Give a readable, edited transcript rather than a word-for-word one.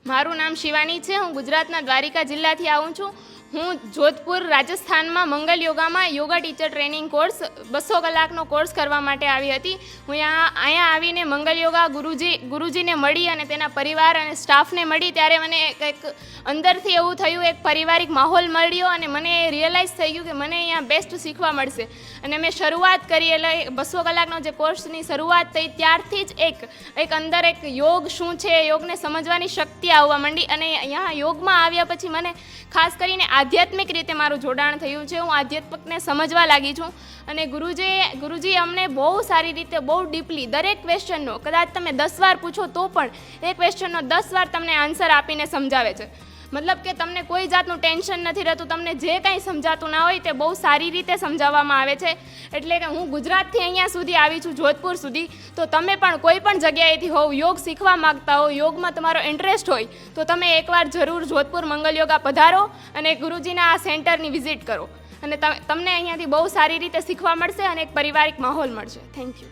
મારું નામ શિવાની છે. હું ગુજરાતના દ્વારિકા જિલ્લાથી આવું છું. હું જોધપુર રાજસ્થાનમાં મંગલ યોગામાં યોગા ટીચર ટ્રેનિંગ કોર્સ 200 કલાકનો કોર્સ કરવા માટે આવી હતી. હું અહીંયા આવીને મંગલ યોગા ગુરુજીને મળી અને તેના પરિવાર અને સ્ટાફને મળી ત્યારે મને કંઈક અંદરથી એવું થયું, એક પારિવારિક માહોલ મળ્યો અને મને રિયલાઇઝ થઈ ગયું કે મને અહીંયા બેસ્ટ શીખવા મળશે. અને મેં શરૂઆત કરી, એટલે 200 કલાકનો જે કોર્સની શરૂઆત થઈ ત્યારથી જ એક અંદર એક યોગ શું છે, યોગને સમજવાની શક્તિ આવવા માંડી. અને અહીંયા યોગમાં આવ્યા પછી મને ખાસ કરીને આધ્યાત્મિક રીતે મારું જોડાણ થયું છે. હું આધ્યાત્મિકને સમજવા લાગી છું અને ગુરુજી અમને બહુ સારી રીતે, બહુ ડીપલી દરેક ક્વેશ્ચનનો, કદાચ તમે 10 વાર પૂછો તો પણ એ ક્વેશ્ચનનો 10 વાર તમને આન્સર આપીને સમજાવે છે. મતલબ કે તમને કોઈ જાતનું ટેન્શન નથી રહેતું. તમને જે કંઈ સમજાતું ના હોય તે બહુ સારી રીતે સમજાવવામાં આવે છે. એટલે કે હું ગુજરાતથી અહીંયા સુધી આવી છું, જોધપુર સુધી. તો તમે પણ કોઈ પણ જગ્યાએથી હોવ, યોગ શીખવા માગતા હો, યોગમાં તમારો ઇન્ટરેસ્ટ હોય તો તમે એકવાર જરૂર જોધપુર મંગલ યોગા પધારો અને ગુરુજીના આ સેન્ટરની વિઝિટ કરો અને તમને અહીંયાથી બહુ સારી રીતે શીખવા મળશે અને એક પારિવારિક માહોલ મળશે. Thank you.